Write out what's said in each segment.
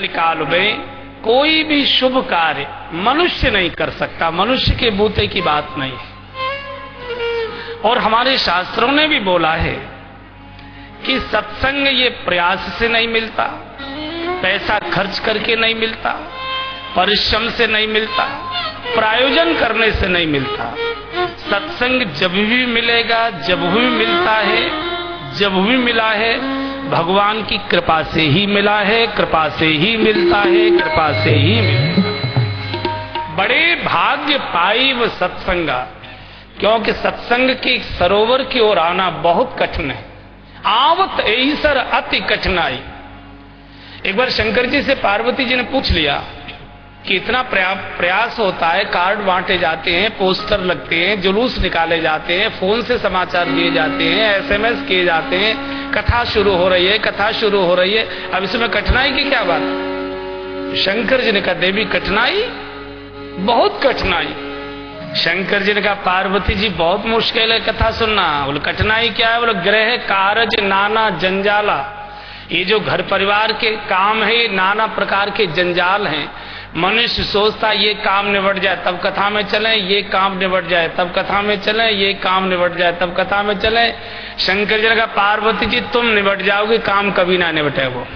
कलिकाल में कोई भी शुभ कार्य मनुष्य नहीं कर सकता, मनुष्य के बूते की बात नहीं है। और हमारे शास्त्रों ने भी बोला है कि सत्संग ये प्रयास से नहीं मिलता, पैसा खर्च करके नहीं मिलता, परिश्रम से नहीं मिलता, प्रायोजन करने से नहीं मिलता। सत्संग जब भी मिलेगा, जब भी मिलता है, जब भी मिला है, भगवान की कृपा से ही मिला है, कृपा से ही मिलता है, कृपा से ही मिलेगा। बड़े भाग्य पाई वो सत्संगा, क्योंकि सत्संग के सरोवर की ओर आना बहुत कठिन है। आवत ऐसर अति कठिनाई। एक बार शंकर जी से पार्वती जी ने पूछ लिया कि इतना प्रयास होता है, कार्ड बांटे जाते हैं, पोस्टर लगते हैं, जुलूस निकाले जाते हैं, फोन से समाचार दिए जाते हैं, एसएमएस किए जाते हैं, कथा शुरू हो रही है, कथा शुरू हो रही है, अब इसमें कठिनाई की क्या बात? शंकर जी ने कहा देवी कठिनाई, बहुत कठिनाई। शंकर जी ने कहा पार्वती जी बहुत मुश्किल है कथा सुनना। बोले कठिनाई क्या है? बोले गृह कारज नाना जंजाला। ये जो घर परिवार के काम है, ये नाना प्रकार के जंजाल हैं। मनुष्य सोचता ये काम निबट जाए तब कथा में चले, ये काम निबट जाए तब कथा में चले, ये काम निबट जाए तब कथा में चले। शंकर जी ने कहा पार्वती जी तुम निबट जाओगे, काम कभी ना निबटे। वो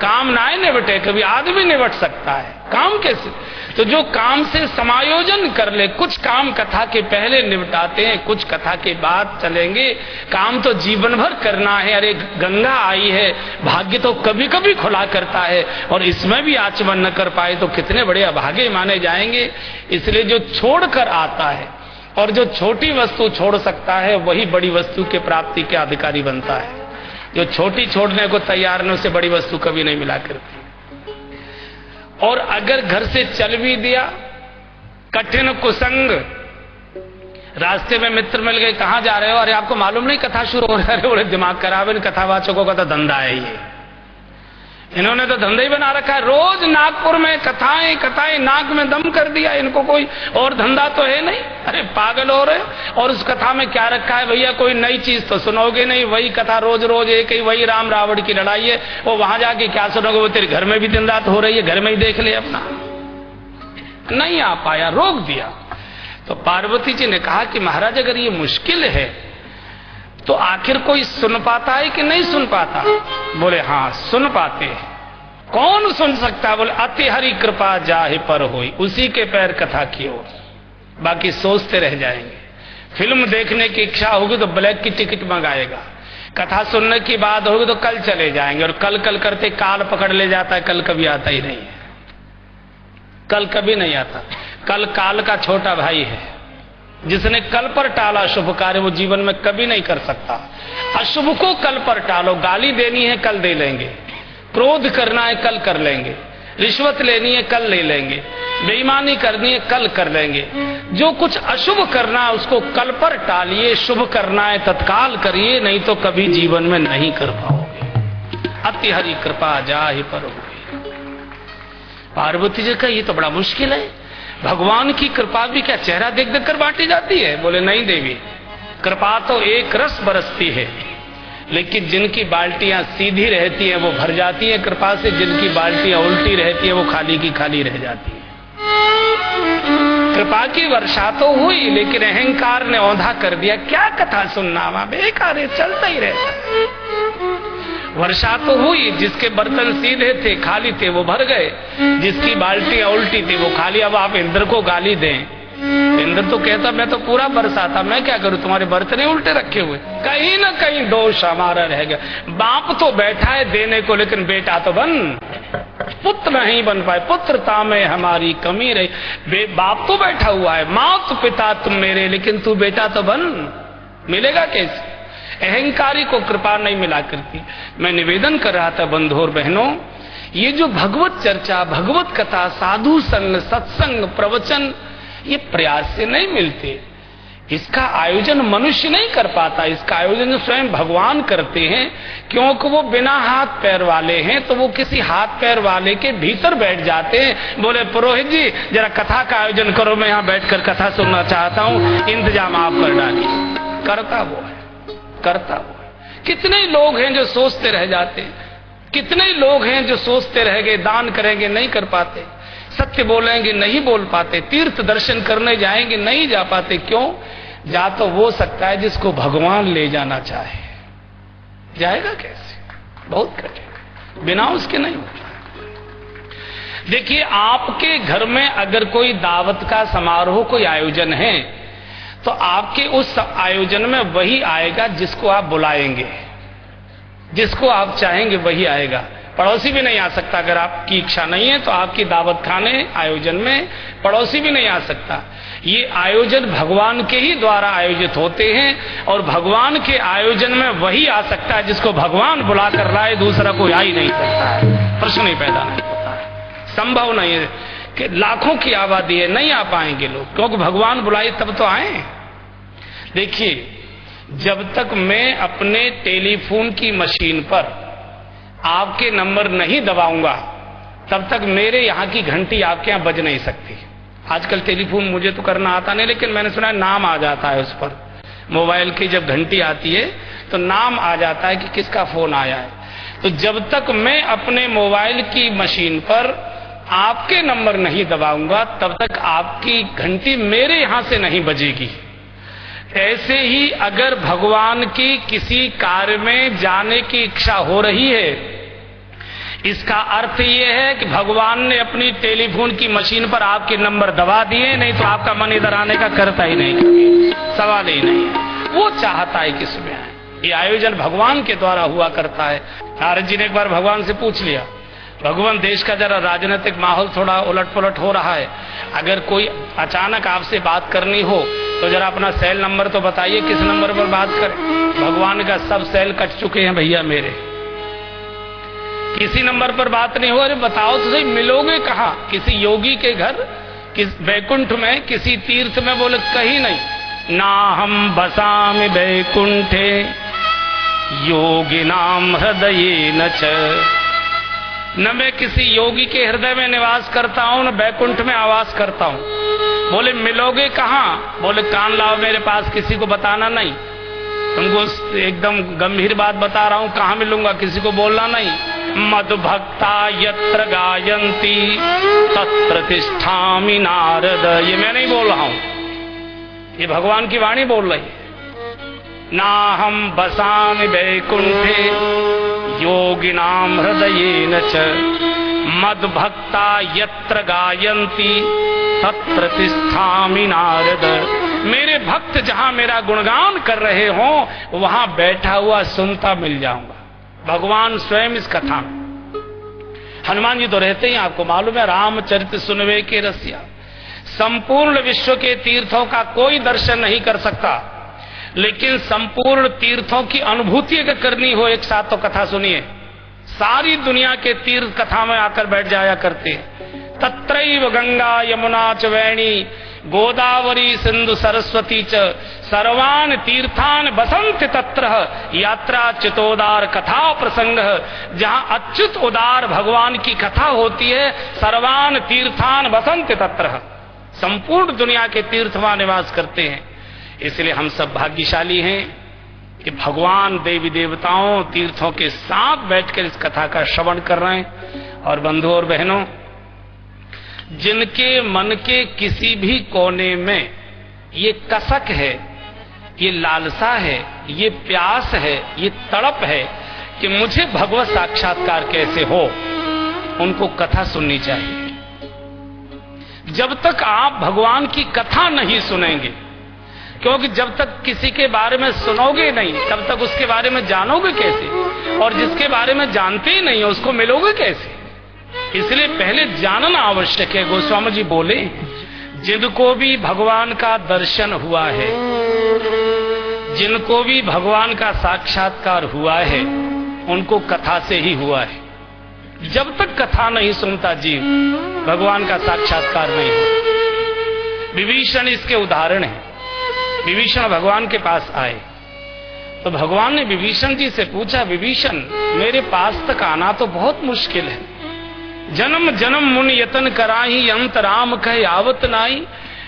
काम ना निबटे, कभी आदमी निबट सकता है, काम कैसे? तो जो काम से समायोजन कर ले, कुछ काम कथा के पहले निपटाते हैं, कुछ कथा के बाद चलेंगे। काम तो जीवन भर करना है। अरे गंगा आई है, भाग्य तो कभी कभी खुला करता है, और इसमें भी आचमन न कर पाए तो कितने बड़े अभागे माने जाएंगे। इसलिए जो छोड़ कर आता है और जो छोटी वस्तु छोड़ सकता है, वही बड़ी वस्तु के प्राप्ति के अधिकारी बनता है। जो छोटी छोड़ने को तैयार न, उससे बड़ी वस्तु कभी नहीं मिला करती। और अगर घर से चल भी दिया, कठिन कुसंग, रास्ते में मित्र मिल गए, कहां जा रहे हो? अरे आपको मालूम नहीं कथा शुरू हो रहा है। बोले दिमाग खराब है, कथावाचकों का तो धंधा है ये, इन्होंने तो धंधा ही बना रखा है। रोज नागपुर में कथाएं कथाएं, नाक में दम कर दिया, इनको कोई और धंधा तो है नहीं। अरे पागल हो रहे। और उस कथा में क्या रखा है भैया? कोई नई चीज तो सुनोगे नहीं, वही कथा रोज रोज एक ही, वही राम रावण की लड़ाई है। वो वहां जाके क्या सुनोगे? वो तेरे घर में भी दिन रात हो रही है, घर में ही देख ले अपना। नहीं आ पाया, रोक दिया। तो पार्वती जी ने कहा कि महाराज अगर ये मुश्किल है तो आखिर कोई सुन पाता है कि नहीं सुन पाता? बोले हाँ सुन पाते हैं। कौन सुन सकता? बोले अति हरि कृपा जाहि पर होई, उसी के पैर कथा की ओर। बाकी सोचते रह जाएंगे। फिल्म देखने की इच्छा होगी तो ब्लैक की टिकट मंगाएगा, कथा सुनने की बात होगी तो कल चले जाएंगे, और कल कल करते काल पकड़ ले जाता है। कल कभी आता ही नहीं है, कल कभी नहीं आता। कल काल का छोटा भाई है। जिसने कल पर टाला शुभ कार्य, वो जीवन में कभी नहीं कर सकता। अशुभ को कल पर टालो। गाली देनी है कल दे लेंगे, क्रोध करना है कल कर लेंगे, रिश्वत लेनी है कल ले लेंगे, बेईमानी करनी है कल कर लेंगे। जो कुछ अशुभ करना है उसको कल पर टालिए, शुभ करना है तत्काल करिए, नहीं तो कभी जीवन में नहीं कर पाओगे। अति हरि कृपा जाहि पर होई। पार्वती जी का ये तो बड़ा मुश्किल है। भगवान की कृपा भी क्या चेहरा देख देख कर बांटी जाती है? बोले नहीं देवी, कृपा तो एक रस बरसती है, लेकिन जिनकी बाल्टियां सीधी रहती हैं वो भर जाती हैं कृपा से, जिनकी बाल्टियां उल्टी रहती है वो खाली की खाली रह जाती है। कृपा की वर्षा तो हुई, लेकिन अहंकार ने औंधा कर दिया। क्या कथा सुनना, वहां बेकार है, चलता ही रहता है। वर्षा तो हुई, जिसके बर्तन सीधे थे खाली थे वो भर गए, जिसकी बाल्टियां उल्टी थी वो खाली। अब आप इंद्र को गाली दें, इंद्र तो कहता मैं तो पूरा बरसाता, मैं क्या करूं, तुम्हारे बर्तन उल्टे रखे हुए। कहीं ना कहीं दोष हमारा रह गया। बाप तो बैठा है देने को, लेकिन बेटा तो बन, पुत्र नहीं बन पाए। पुत्रता में हमारी कमी रही। बाप तो बैठा हुआ है, माता पिता तुम मेरे, लेकिन तू बेटा तो बन, मिलेगा कैसे? अहंकारी को कृपा नहीं मिला करती। मैं निवेदन कर रहा था बंधु और बहनों, ये जो भगवत चर्चा, भगवत कथा, साधु संग, सत्संग, प्रवचन, ये प्रयास से नहीं मिलते। इसका आयोजन मनुष्य नहीं कर पाता, इसका आयोजन स्वयं भगवान करते हैं। क्योंकि वो बिना हाथ पैर वाले हैं, तो वो किसी हाथ पैर वाले के भीतर बैठ जाते हैं। बोले पुरोहित जी जरा कथा का आयोजन करो, मैं यहाँ बैठकर कथा सुनना चाहता हूँ, इंतजाम आप कर डालिए। करता वो है, करता वो है। कितने लोग हैं जो सोचते रह जाते हैं। कितने लोग हैं जो सोचते रह गए दान करेंगे नहीं कर पाते, सत्य बोलेंगे नहीं बोल पाते, तीर्थ दर्शन करने जाएंगे नहीं जा पाते। क्यों? जा तो वो सकता है जिसको भगवान ले जाना चाहे, जाएगा कैसे? बहुत कठिन, बिना उसके नहीं होता। देखिए, आपके घर में अगर कोई दावत का समारोह, कोई आयोजन है, तो आपके उस आयोजन में वही आएगा जिसको आप बुलाएंगे, जिसको आप चाहेंगे वही आएगा। पड़ोसी भी नहीं आ सकता। अगर आपकी इच्छा नहीं है तो आपकी दावत खाने आयोजन में पड़ोसी भी नहीं आ सकता। ये आयोजन भगवान के ही द्वारा आयोजित होते हैं, और भगवान के आयोजन में वही आ सकता है जिसको भगवान बुला कर लाए, दूसरा कोई आ ही नहीं सकता है। प्रश्न ही पैदा नहीं होता है, संभव नहीं है कि लाखों की आबादी है, नहीं आ पाएंगे लोग, क्योंकि भगवान बुलाए तब तो आए। देखिए, जब तक मैं अपने टेलीफोन की मशीन पर आपके नंबर नहीं दबाऊंगा, तब तक मेरे यहाँ की घंटी आपके यहाँ बज नहीं सकती। आजकल टेलीफोन मुझे तो करना आता नहीं, लेकिन मैंने सुना है नाम आ जाता है उस पर। मोबाइल की जब घंटी आती है तो नाम आ जाता है कि किसका फोन आया है। तो जब तक मैं अपने मोबाइल की मशीन पर आपके नंबर नहीं दबाऊंगा, तब तक आपकी घंटी मेरे यहां से नहीं बजेगी। ऐसे ही अगर भगवान की किसी कार्य में जाने की इच्छा हो रही है, इसका अर्थ यह है कि भगवान ने अपनी टेलीफोन की मशीन पर आपके नंबर दबा दिए, नहीं तो आपका मन इधर आने का करता ही नहीं, सवाल ही नहीं है। वो चाहता है कि सुबह आए। ये आयोजन भगवान के द्वारा हुआ करता है। नारद जी ने एक बार भगवान से पूछ लिया, भगवान देश का जरा राजनीतिक माहौल थोड़ा उलट पुलट हो रहा है, अगर कोई अचानक आपसे बात करनी हो तो जरा अपना सेल नंबर तो बताइए, किस नंबर पर बात करें। भगवान का सब सेल कट चुके हैं भैया मेरे, किसी नंबर पर बात नहीं हो। अरे बताओ तो सही, मिलोगे कहाँ? किसी योगी के घर, किस बैकुंठ में, किसी तीर्थ में? बोले कहीं नहीं। ना हम बसामि बैकुंठे योगिनाम हृदये न च, न मैं किसी योगी के हृदय में निवास करता हूं, न बैकुंठ में आवास करता हूं। बोले मिलोगे कहाँ? बोले कान लाओ मेरे पास, किसी को बताना नहीं। तुमको एकदम गंभीर बात बता रहा हूं, कहाँ मिलूंगा, किसी को बोलना नहीं। मद भक्ता यत्र गायन्ति तत्र तिष्ठामि नारद, ये मैं नहीं बोल रहा हूं, ये भगवान की वाणी बोल रही है। ना हम बसामि वैकुंठे योगिनाम हृदयेन च, मद भक्ता यत्र गायन्ति तत्र तिष्ठामि नारद। मेरे भक्त जहां मेरा गुणगान कर रहे हों, वहां बैठा हुआ सुनता मिल जाऊंगा। भगवान स्वयं इस कथा में, हनुमान जी तो रहते ही, आपको मालूम है, रामचरित सुनवे के रसिया। संपूर्ण विश्व के तीर्थों का कोई दर्शन नहीं कर सकता, लेकिन संपूर्ण तीर्थों की अनुभूति अगर करनी हो एक साथ तो कथा सुनिए। सारी दुनिया के तीर्थ कथा में आकर बैठ जाया करते हैं। तत्रैव गंगा यमुना च वेणी गोदावरी सिंधु सरस्वती च, सर्वान तीर्थान बसंत तत्र, यात्रा चितोदार कथा प्रसंग। जहां अच्युत उदार भगवान की कथा होती है, सर्वान तीर्थान बसंत तत्र, संपूर्ण दुनिया के तीर्थ वहां निवास करते हैं। इसलिए हम सब भाग्यशाली हैं कि भगवान देवी देवताओं तीर्थों के साथ बैठकर इस कथा का श्रवण कर रहे हैं। और बंधुओं और बहनों, जिनके मन के किसी भी कोने में ये कसक है, ये लालसा है, ये प्यास है, ये तड़प है कि मुझे भगवत साक्षात्कार कैसे हो, उनको कथा सुननी चाहिए। जब तक आप भगवान की कथा नहीं सुनेंगे, क्योंकि जब तक किसी के बारे में सुनोगे नहीं, तब तक उसके बारे में जानोगे कैसे? और जिसके बारे में जानते ही नहीं हो, उसको मिलोगे कैसे? इसलिए पहले जानना आवश्यक है। गोस्वामी जी बोले, जिनको भी भगवान का दर्शन हुआ है, जिनको भी भगवान का साक्षात्कार हुआ है, उनको कथा से ही हुआ है। जब तक कथा नहीं सुनता जीव, भगवान का साक्षात्कार नहीं हो। विभीषण इसके उदाहरण है। विभीषण भगवान के पास आए तो भगवान ने विभीषण जी से पूछा, विभीषण मेरे पास तक आना तो बहुत मुश्किल है, जन्म जन्म मुनि यतन कराही, अंत राम कहे आवत नाई।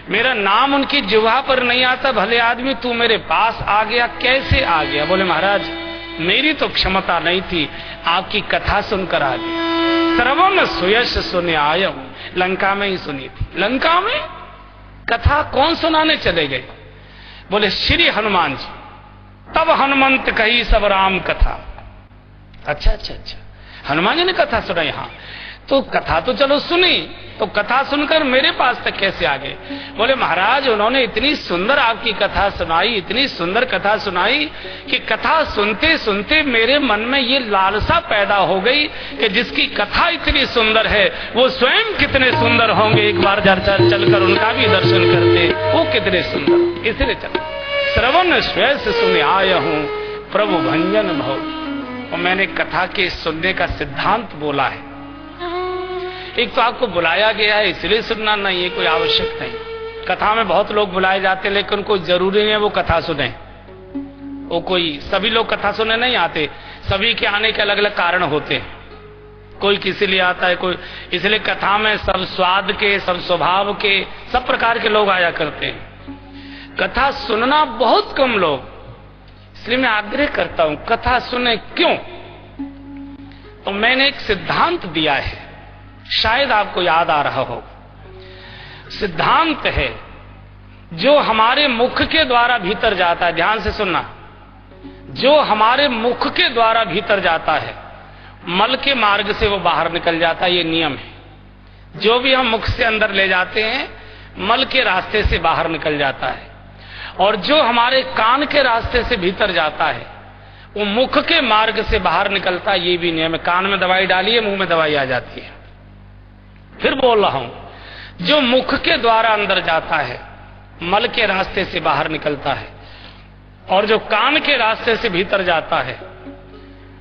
मेरा नाम उनकी जिह्वा पर नहीं आता, भले आदमी तू मेरे पास आ गया, कैसे आ गया? बोले महाराज मेरी तो क्षमता नहीं थी, आपकी कथा सुनकर आ गए। श्रवण सुयश सुने आया हूं। लंका में ही सुनी थी। लंका में कथा कौन सुनाने चले गए? बोले श्री हनुमान जी। तब हनुमंत कही सब राम कथा। अच्छा अच्छा अच्छा, हनुमान जी ने कथा सुनाई। हाँ, तो कथा तो चलो सुनी, तो कथा सुनकर मेरे पास तक कैसे आ गए? बोले महाराज, उन्होंने इतनी सुंदर आपकी कथा सुनाई, इतनी सुंदर कथा सुनाई कि कथा सुनते सुनते मेरे मन में ये लालसा पैदा हो गई कि जिसकी कथा इतनी सुंदर है वो स्वयं कितने सुंदर होंगे। एक बार चलकर उनका भी दर्शन करते, वो कितने सुंदर। इसलिए चल श्रवण श्वेस सुने आया हूं प्रभु भंजन भव। और मैंने कथा के सुनने का सिद्धांत बोला है। एक तो आपको बुलाया गया है इसलिए सुनना नहीं है, कोई आवश्यक नहीं। कथा में बहुत लोग बुलाए जाते हैं, लेकिन कोई जरूरी नहीं है वो कथा सुने। वो कोई सभी लोग कथा सुनने नहीं आते, सभी के आने के अलग अलग कारण होते हैं। कोई किसी लिए आता है, कोई इसलिए कथा में सब स्वाद के, सब स्वभाव के, सब प्रकार के लोग आया करते हैं। कथा सुनना बहुत कम लोग, इसलिए मैं आग्रह करता हूं कथा सुने। क्यों? तो मैंने एक सिद्धांत दिया है, शायद आपको याद आ रहा हो। सिद्धांत है जो हमारे मुख के द्वारा भीतर जाता है। ध्यान से सुनना, जो हमारे मुख के द्वारा भीतर जाता है मल के मार्ग से वो बाहर निकल जाता है। ये नियम है। जो भी हम मुख से अंदर ले जाते हैं मल के रास्ते से बाहर निकल जाता है, और जो हमारे कान के रास्ते से भीतर जाता है वो मुख के मार्ग से बाहर निकलता है। ये भी नियम है। कान में दवाई डालिए, मुंह में दवाई आ जाती है। फिर बोल रहा हूं, जो मुख के द्वारा अंदर जाता है मल के रास्ते से बाहर निकलता है, और जो कान के रास्ते से भीतर जाता है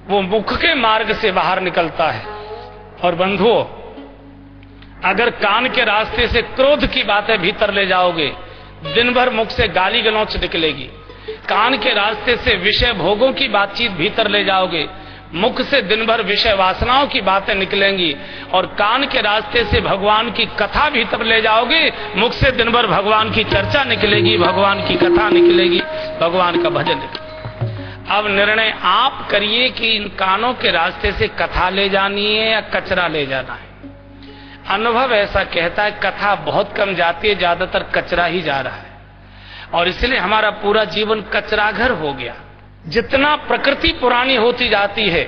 वो मुख के मार्ग से बाहर निकलता है। और बंधुओं, अगर कान के रास्ते से क्रोध की बातें भीतर ले जाओगे दिन भर मुख से गाली गलौच निकलेगी। कान के रास्ते से विषय भोगों की बातचीत भीतर ले जाओगे, मुख से दिन भर विषय वासनाओं की बातें निकलेंगी। और कान के रास्ते से भगवान की कथा भीतर ले जाओगे, मुख से दिन भर भगवान की चर्चा निकलेगी, भगवान की कथा निकलेगी, भगवान का भजन निकलेगा। अब निर्णय आप करिए कि इन कानों के रास्ते से कथा ले जानी है या कचरा ले जाना है। अनुभव ऐसा कहता है कथा बहुत कम जाती है, ज्यादातर कचरा ही जा रहा है। और इसलिए हमारा पूरा जीवन कचरा घर हो गया। जितना प्रकृति पुरानी होती जाती है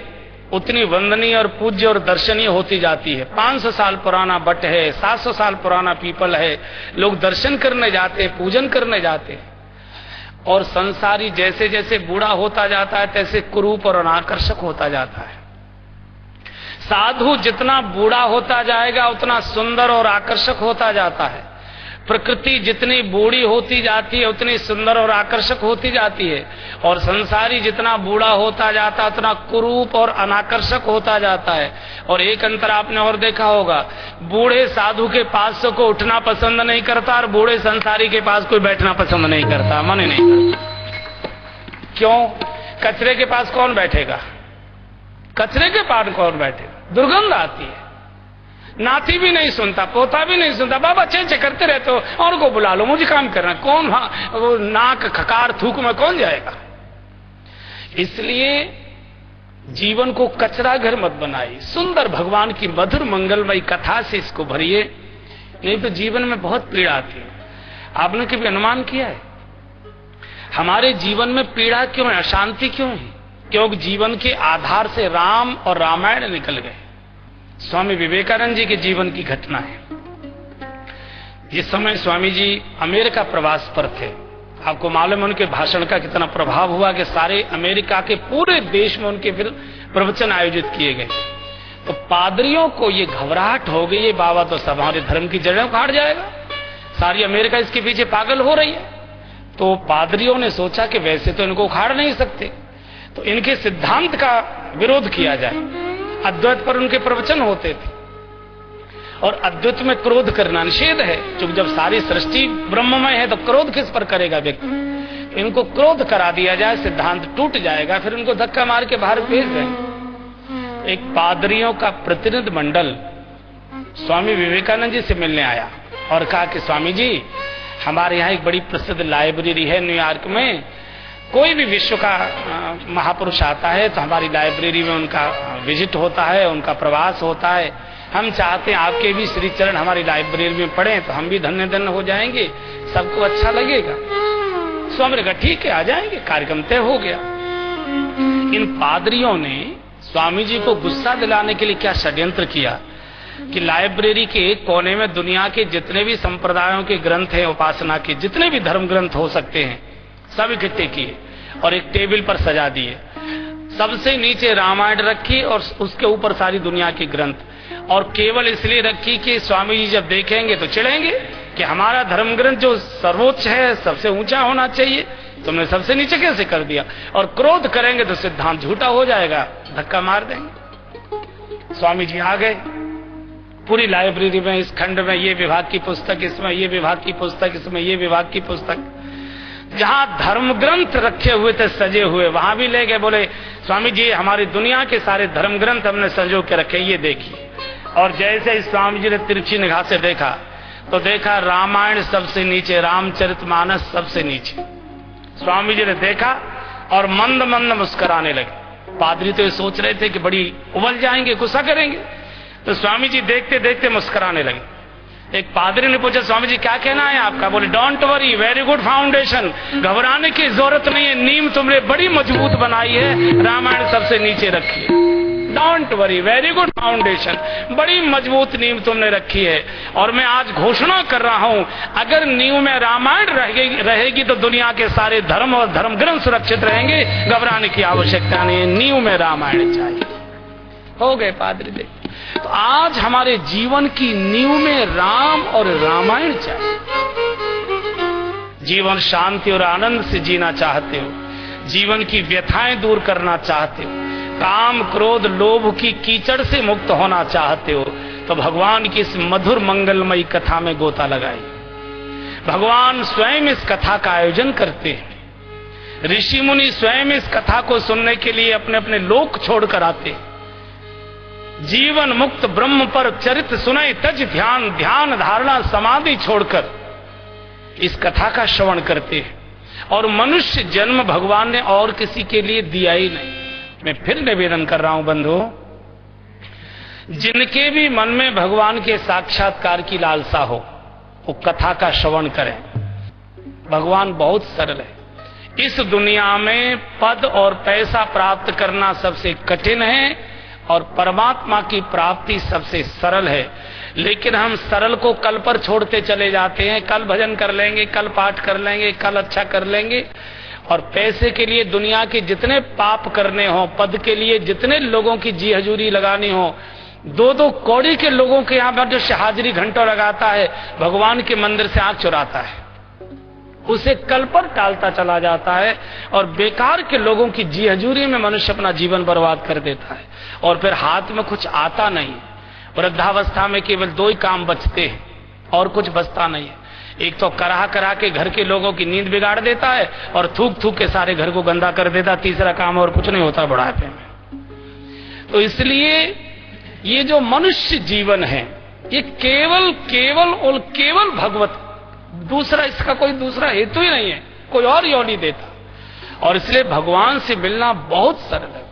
उतनी वंदनीय और पूज्य और दर्शनीय होती जाती है। 500 साल पुराना बट है, 700 साल पुराना पीपल है, लोग दर्शन करने जाते हैं, पूजन करने जाते हैं। और संसारी जैसे जैसे बूढ़ा होता जाता है तैसे कुरूप और अनाकर्षक होता जाता है। साधु जितना बूढ़ा होता जाएगा उतना सुंदर और आकर्षक होता जाता है। प्रकृति जितनी बूढ़ी होती जाती है उतनी सुंदर और आकर्षक होती जाती है। और संसारी जितना बूढ़ा होता जाता है उतना कुरूप और अनाकर्षक होता जाता है। और एक अंतर आपने और देखा होगा, बूढ़े साधु के पास से कोई उठना पसंद नहीं करता और बूढ़े संसारी के पास कोई बैठना पसंद नहीं करता, मन ही नहीं करता। क्यों? कचरे के पास कौन बैठेगा? कचरे के पास कौन बैठेगा? दुर्गंध आती है। नाती भी नहीं सुनता, पोता भी नहीं सुनता, बाबा चे करते रहते हो, और को बुला लो, मुझे काम करना। कौन वो नाक खकार थूक में कौन जाएगा? इसलिए जीवन को कचरा घर मत बनाइए, सुंदर भगवान की मधुर मंगलमयी कथा से इसको भरिए, नहीं तो जीवन में बहुत पीड़ा आती है। आपने कभी अनुमान किया है हमारे जीवन में पीड़ा क्यों है, अशांति क्यों है? क्योंकि जीवन के आधार से राम और रामायण निकल गए। स्वामी विवेकानंद जी के जीवन की घटना है। जिस समय स्वामी जी अमेरिका प्रवास पर थे, आपको मालूम है उनके भाषण का कितना प्रभाव हुआ कि सारे अमेरिका के पूरे देश में उनके फिर प्रवचन आयोजित किए गए। तो पादरियों को ये घबराहट हो गई, ये बाबा तो सब हमारे धर्म की जड़ें उखाड़ जाएगा, सारी अमेरिका इसके पीछे पागल हो रही है। तो पादरियों ने सोचा कि वैसे तो इनको उखाड़ नहीं सकते, तो इनके सिद्धांत का विरोध किया जाए। अद्वैत पर उनके प्रवचन होते थे, और अद्वैत में क्रोध करना निषेध है, क्योंकि जब सारी सृष्टि ब्रह्ममय है तो क्रोध किस पर करेगा व्यक्ति। इनको क्रोध करा दिया जाए, सिद्धांत टूट जाएगा, फिर उनको धक्का मार के बाहर भेज देंगे। एक पादरियों का प्रतिनिधि मंडल स्वामी विवेकानंद जी से मिलने आया और कहा कि स्वामी जी, हमारे यहाँ एक बड़ी प्रसिद्ध लाइब्रेरी है न्यूयॉर्क में, कोई भी विश्व का महापुरुष आता है तो हमारी लाइब्रेरी में उनका विजिट होता है, उनका प्रवास होता है। हम चाहते हैं आपके भी श्री चरण हमारी लाइब्रेरी में पढ़ें तो हम भी धन्य धन्य हो जाएंगे, सबको अच्छा लगेगा। स्वामी ने कहा ठीक है, आ जाएंगे, कार्यक्रम तय हो गया। इन पादरियों ने स्वामी जी को गुस्सा दिलाने के लिए क्या षड्यंत्र किया कि लाइब्रेरी के एक कोने में दुनिया के जितने भी संप्रदायों के ग्रंथ हैं, उपासना के जितने भी धर्म ग्रंथ हो सकते हैं, सब इकट्ठे किए और एक टेबल पर सजा दिए। सबसे नीचे रामायण रखी और उसके ऊपर सारी दुनिया के ग्रंथ, और केवल इसलिए रखी कि स्वामी जी जब देखेंगे तो चिढ़ेंगे कि हमारा धर्म ग्रंथ जो सर्वोच्च है, सबसे ऊंचा होना चाहिए, तुमने सबसे नीचे कैसे कर दिया, और क्रोध करेंगे तो सिद्धांत झूठा हो जाएगा, धक्का मार देंगे। स्वामी जी आ गए, पूरी लाइब्रेरी में इस खंड में ये विभाग की पुस्तक, इसमें ये विभाग की पुस्तक, इसमें ये विभाग की पुस्तक, जहां धर्म ग्रंथ रखे हुए थे सजे हुए, वहां भी ले गए। बोले स्वामी जी हमारी दुनिया के सारे धर्म ग्रंथ हमने संजो के रखे, ये देखिए। और जैसे ही स्वामी जी ने तिरछी निगाह से देखा तो देखा रामायण सबसे नीचे, रामचरितमानस सबसे नीचे। स्वामी जी ने देखा और मंद मंद मुस्कुराने लगे। पादरी तो ये सोच रहे थे कि बड़ी उबल जाएंगे, गुस्सा करेंगे, तो स्वामी जी देखते देखते मुस्कुराने लगे। एक पादरी ने पूछा स्वामी जी क्या कहना है आपका? बोले don't worry, very good foundation, घबराने की जरूरत नहीं है, नींव तुमने बड़ी मजबूत बनाई है, रामायण सबसे नीचे रखी है। Don't worry, very good foundation, बड़ी मजबूत नींव तुमने रखी है। और मैं आज घोषणा कर रहा हूं, अगर नींव में रामायण रहेगी तो दुनिया के सारे धर्म और धर्म ग्रंथ सुरक्षित रहेंगे, घबराने की आवश्यकता नहीं है, नींव में रामायण चाहिए। हो गए पादरी देख। तो आज हमारे जीवन की नींव में राम और रामायण चाहिए। जीवन शांति और आनंद से जीना चाहते हो, जीवन की व्यथाएं दूर करना चाहते हो, काम क्रोध लोभ की कीचड़ से मुक्त होना चाहते हो, तो भगवान की इस मधुर मंगलमयी कथा में गोता लगाइए। भगवान स्वयं इस कथा का आयोजन करते हैं। ऋषि मुनि स्वयं इस कथा को सुनने के लिए अपने अपने लोक छोड़कर आते हैं। जीवन मुक्त ब्रह्म पर चरित सुनाई तज ध्यान, ध्यान धारणा समाधि छोड़कर इस कथा का श्रवण करते हैं। और मनुष्य जन्म भगवान ने और किसी के लिए दिया ही नहीं। मैं फिर निवेदन कर रहा हूं बंधु, जिनके भी मन में भगवान के साक्षात्कार की लालसा हो वो कथा का श्रवण करें। भगवान बहुत सरल है। इस दुनिया में पद और पैसा प्राप्त करना सबसे कठिन है और परमात्मा की प्राप्ति सबसे सरल है। लेकिन हम सरल को कल पर छोड़ते चले जाते हैं। कल भजन कर लेंगे, कल पाठ कर लेंगे, कल अच्छा कर लेंगे, और पैसे के लिए दुनिया के जितने पाप करने हो, पद के लिए जितने लोगों की जी हजूरी लगानी हो, दो दो कौड़ी के लोगों के यहाँ पर जो हाजिरी घंटों लगाता है, भगवान के मंदिर से आंख चुराता है, उसे कल पर टालता चला जाता है, और बेकार के लोगों की जी हजूरी में मनुष्य अपना जीवन बर्बाद कर देता है, और फिर हाथ में कुछ आता नहीं। वृद्धावस्था में केवल दो ही काम बचते हैं और कुछ बचता नहीं है। एक तो करा करा के घर के लोगों की नींद बिगाड़ देता है, और थूक थूक के सारे घर को गंदा कर देता। तीसरा काम और कुछ नहीं होता बुढ़ापे में। तो इसलिए ये जो मनुष्य जीवन है ये केवल केवल और केवल भगवत, दूसरा इसका कोई दूसरा हेतु ही नहीं है, कोई और यों नहीं देता। और इसलिए भगवान से मिलना बहुत सरल है।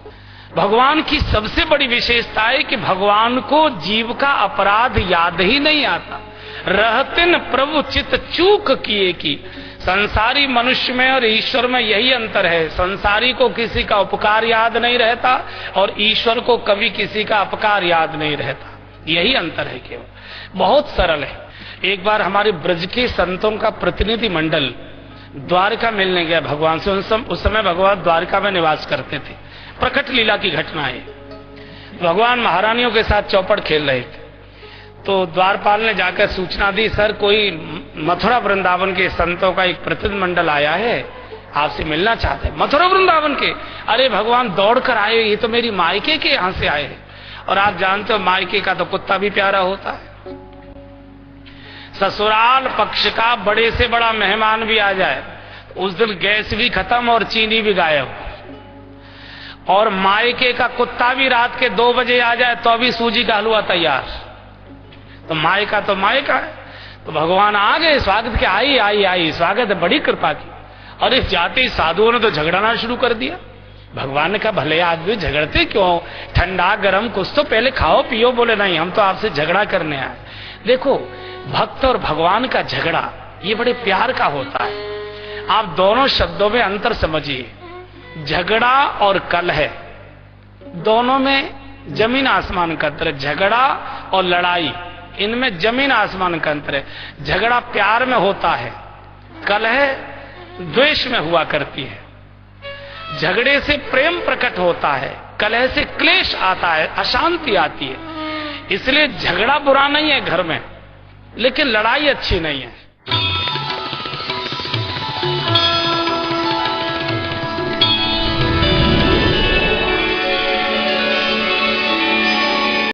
भगवान की सबसे बड़ी विशेषता है कि भगवान को जीव का अपराध याद ही नहीं आता। रहतिन प्रभु चित चूक किए की। संसारी मनुष्य में और ईश्वर में यही अंतर है। संसारी को किसी का उपकार याद नहीं रहता और ईश्वर को कभी किसी का अपकार याद नहीं रहता। यही अंतर है केवल। बहुत सरल है। एक बार हमारे ब्रज के संतों का प्रतिनिधि मंडल द्वारका मिलने गया भगवान से। उस समय भगवान द्वारका में निवास करते थे। प्रकट लीला की घटना है। भगवान महारानियों के साथ चौपड़ खेल रहे थे, तो द्वारपाल ने जाकर सूचना दी, सर कोई मथुरा वृंदावन के संतों का एक प्रतिनिधि मंडल आया है, आपसे मिलना चाहते हैं। मथुरा वृंदावन के? अरे भगवान दौड़कर आए, ये तो मेरी मायके के यहाँ से आए हैं। और आप जानते हो मायके का तो कुत्ता भी प्यारा होता है। ससुराल पक्ष का बड़े से बड़ा मेहमान भी आ जाए, उस दिन गैस भी खत्म और चीनी भी गायब। और मायके का कुत्ता भी रात के 2 बजे आ जाए तो भी सूजी का हलवा तैयार। तो मायका है। तो भगवान आ गए, स्वागत के आई आई आई, स्वागत है, बड़ी कृपा की। और इस जाति साधुओं ने तो झगड़ना शुरू कर दिया। भगवान ने कहा भले आदमी झगड़ते क्यों, ठंडा गरम कुछ तो पहले खाओ पियो। बोले नहीं, हम तो आपसे झगड़ा करने आए। देखो, भक्त और भगवान का झगड़ा ये बड़े प्यार का होता है। आप दोनों शब्दों में अंतर समझिए। झगड़ा और कलह, दोनों में जमीन आसमान का अंतर है। झगड़ा और लड़ाई, इनमें जमीन आसमान का अंतर है। झगड़ा प्यार में होता है, कलह द्वेष में हुआ करती है। झगड़े से प्रेम प्रकट होता है, कलह से क्लेश आता है, अशांति आती है। इसलिए झगड़ा बुरा नहीं है घर में, लेकिन लड़ाई अच्छी नहीं है।